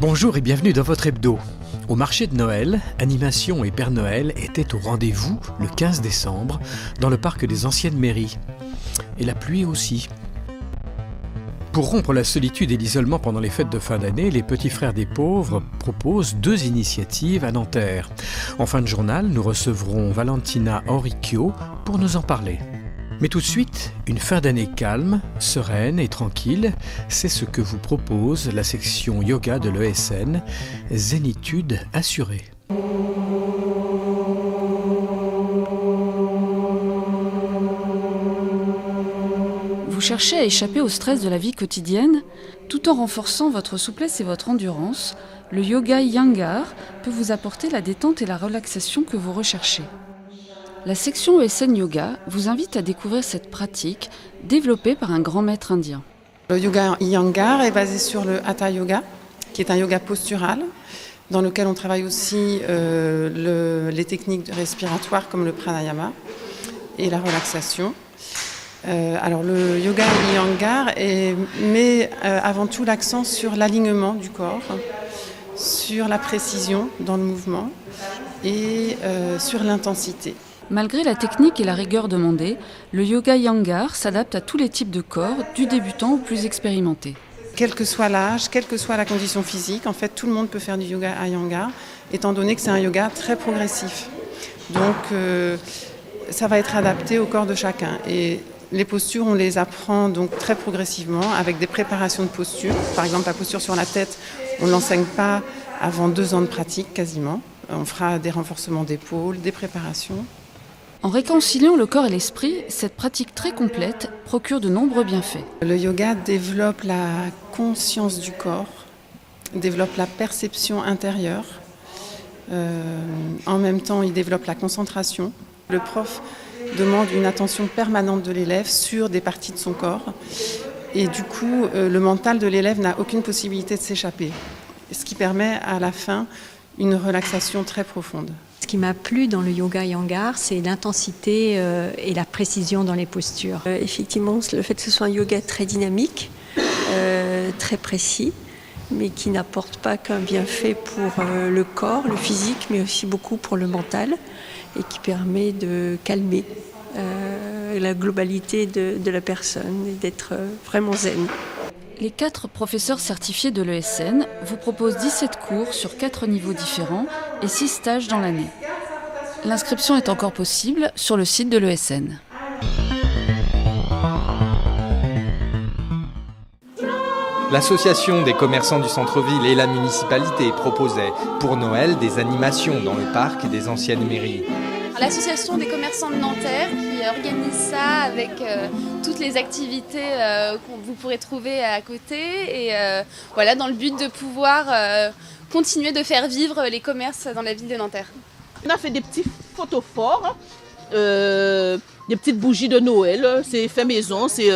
Bonjour et bienvenue dans votre hebdo. Au marché de Noël, animation et Père Noël étaient au rendez-vous le 15 décembre dans le parc des anciennes mairies. Et la pluie aussi. Pour rompre la solitude et l'isolement pendant les fêtes de fin d'année, les Petits Frères des Pauvres proposent 2 initiatives à Nanterre. En fin de journal, nous recevrons Valentina Henricchio pour nous en parler. Mais tout de suite, une fin d'année calme, sereine et tranquille, c'est ce que vous propose la section yoga de l'ESN, Zénitude assurée. Vous cherchez à échapper au stress de la vie quotidienne, tout en renforçant votre souplesse et votre endurance, le yoga Iyengar peut vous apporter la détente et la relaxation que vous recherchez. La section ESN Yoga vous invite à découvrir cette pratique développée par un grand maître indien. Le yoga Iyengar est basé sur le Hatha Yoga, qui est un yoga postural, dans lequel on travaille aussi les techniques respiratoires comme le pranayama et la relaxation. Alors le yoga Iyengar met avant tout l'accent sur l'alignement du corps, sur la précision dans le mouvement et sur l'intensité. Malgré la technique et la rigueur demandée, le yoga Iyengar s'adapte à tous les types de corps, du débutant au plus expérimenté. Quel que soit l'âge, quelle que soit la condition physique, en fait tout le monde peut faire du yoga Iyengar, étant donné que c'est un yoga très progressif. Donc ça va être adapté au corps de chacun. Et les postures, on les apprend donc très progressivement avec des préparations de postures. Par exemple, la posture sur la tête, on ne l'enseigne pas avant 2 ans de pratique quasiment. On fera des renforcements d'épaules, des préparations. En réconciliant le corps et l'esprit, cette pratique très complète procure de nombreux bienfaits. Le yoga développe la conscience du corps, développe la perception intérieure. En même temps, il développe la concentration. Le prof demande une attention permanente de l'élève sur des parties de son corps. Et du coup, le mental de l'élève n'a aucune possibilité de s'échapper. Ce qui permet à la fin une relaxation très profonde. Ce qui m'a plu dans le yoga Iyengar, c'est l'intensité et la précision dans les postures. Effectivement, le fait que ce soit un yoga très dynamique, très précis, mais qui n'apporte pas qu'un bienfait pour le corps, le physique, mais aussi beaucoup pour le mental, et qui permet de calmer la globalité de la personne et d'être vraiment zen. Les 4 professeurs certifiés de l'ESN vous proposent 17 cours sur 4 niveaux différents et 6 stages dans l'année. L'inscription est encore possible sur le site de l'ESN. L'association des commerçants du centre-ville et la municipalité proposaient pour Noël des animations dans le parc des anciennes mairies. L'association des commerçants de Nanterre qui organise ça avec toutes les activités que vous pourrez trouver à côté et voilà, dans le but de pouvoir continuer de faire vivre les commerces dans la ville de Nanterre. On a fait des petits photophores, des petites bougies de Noël, c'est fait maison, c'est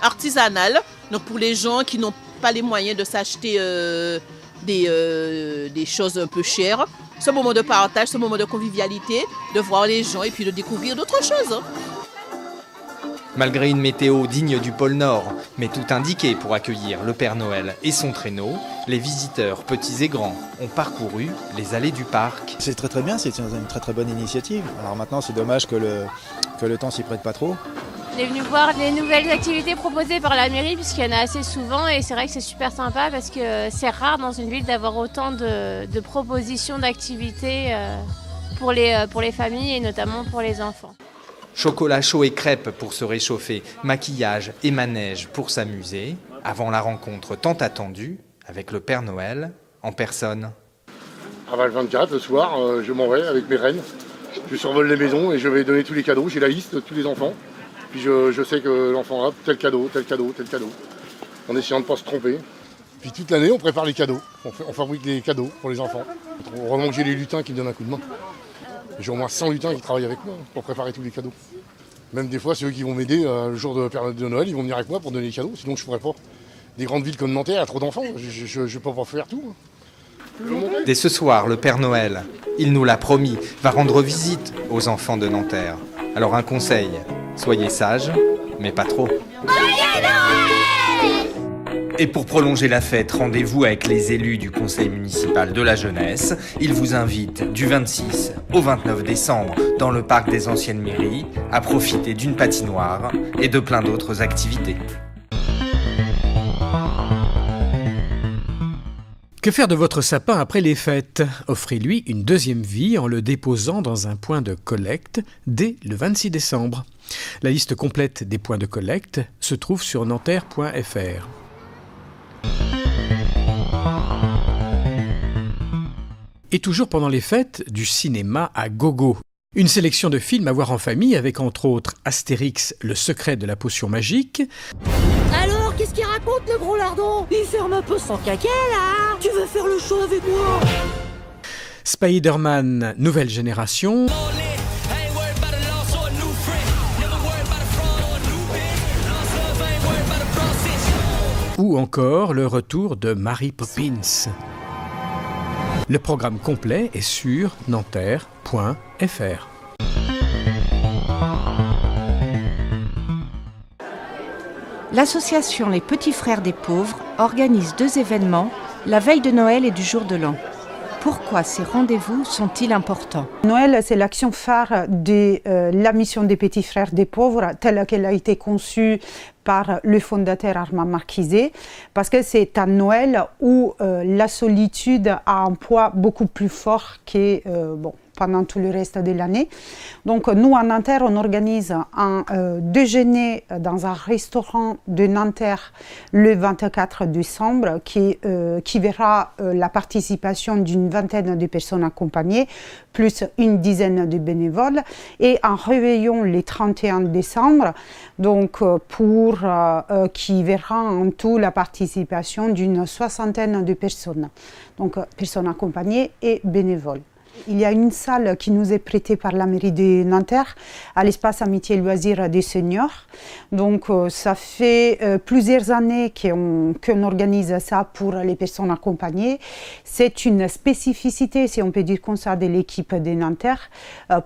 artisanal. Donc pour les gens qui n'ont pas les moyens de s'acheter des choses un peu chères, ce moment de partage, ce moment de convivialité, de voir les gens et puis de découvrir d'autres choses. Malgré une météo digne du pôle Nord, mais tout indiqué pour accueillir le Père Noël et son traîneau, les visiteurs, petits et grands, ont parcouru les allées du parc. C'est très bien, c'est une très bonne initiative. Alors maintenant, c'est dommage que le temps s'y prête pas trop. On est venu voir les nouvelles activités proposées par la mairie puisqu'il y en a assez souvent et c'est vrai que c'est super sympa parce que c'est rare dans une ville d'avoir autant de propositions d'activités pour les familles et notamment pour les enfants. Chocolat chaud et crêpes pour se réchauffer, maquillage et manège pour s'amuser, avant la rencontre tant attendue avec le Père Noël en personne. Avant le 24, le soir, je m'en vais avec mes reines. Je survole les maisons et je vais donner tous les cadeaux. J'ai la liste de tous les enfants. Puis je sais que l'enfant a tel cadeau, en essayant de ne pas se tromper. Puis toute l'année, on prépare les cadeaux. On fabrique les cadeaux pour les enfants. Heureusement que j'ai les lutins qui me donnent un coup de main. J'ai au moins 100 lutins qui travaillent avec moi pour préparer tous les cadeaux. Même des fois, c'est eux qui vont m'aider le jour de période de Noël, ils vont venir avec moi pour donner les cadeaux. Sinon, je ne pourrais pas. Des grandes villes comme Nanterre, il y a trop d'enfants. Je ne peux pas faire tout. Dès ce soir, le Père Noël, il nous l'a promis, va rendre visite aux enfants de Nanterre. Alors un conseil, soyez sages, mais pas trop. Joyeux Noël! Et pour prolonger la fête, rendez-vous avec les élus du conseil municipal de la jeunesse. Ils vous invitent du 26 au 29 décembre dans le parc des anciennes mairies à profiter d'une patinoire et de plein d'autres activités. Que faire de votre sapin après les fêtes ? Offrez-lui une deuxième vie en le déposant dans un point de collecte dès le 26 décembre. La liste complète des points de collecte se trouve sur nanterre.fr. Et toujours pendant les fêtes, du cinéma à gogo. Une sélection de films à voir en famille avec entre autres Astérix, le secret de la potion magique. Alors, qu'est-ce qu'il raconte le gros lardon ? Il ferme un peu son caquet là. Tu veux faire le show avec moi ? Spider-Man, nouvelle génération. Ou encore le retour de Mary Poppins. Le programme complet est sur nanterre.fr. L'association Les Petits Frères des Pauvres organise 2 événements, la veille de Noël et du jour de l'an. Pourquoi ces rendez-vous sont-ils importants ? Noël, c'est l'action phare de la mission des Petits Frères des Pauvres, telle qu'elle a été conçue par le fondateur Armand Marquiset, parce que c'est à Noël où la solitude a un poids beaucoup plus fort que pendant tout le reste de l'année. Donc nous, à Nanterre, on organise un déjeuner dans un restaurant de Nanterre le 24 décembre qui verra la participation d'une vingtaine de personnes accompagnées, plus une dizaine de bénévoles, et un réveillon le 31 décembre, donc qui verra en tout la participation d'une soixantaine de personnes, donc personnes accompagnées et bénévoles. Il y a une salle qui nous est prêtée par la mairie de Nanterre à l'espace Amitié et Loisirs des Seniors. Donc ça fait plusieurs années qu'on organise ça pour les personnes accompagnées. C'est une spécificité, si on peut dire comme ça, de l'équipe de Nanterre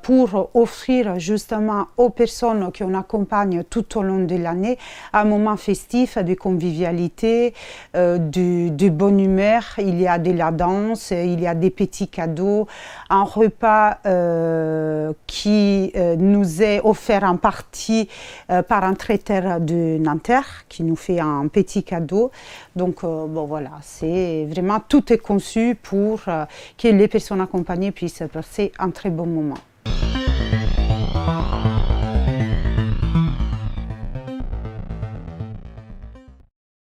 pour offrir justement aux personnes qu'on accompagne tout au long de l'année un moment festif de convivialité, de bonne humeur. Il y a de la danse, il y a des petits cadeaux, un repas qui nous est offert en partie par un traiteur de Nanterre qui nous fait un petit cadeau. Donc voilà, c'est vraiment tout est conçu pour que les personnes accompagnées puissent passer un très bon moment.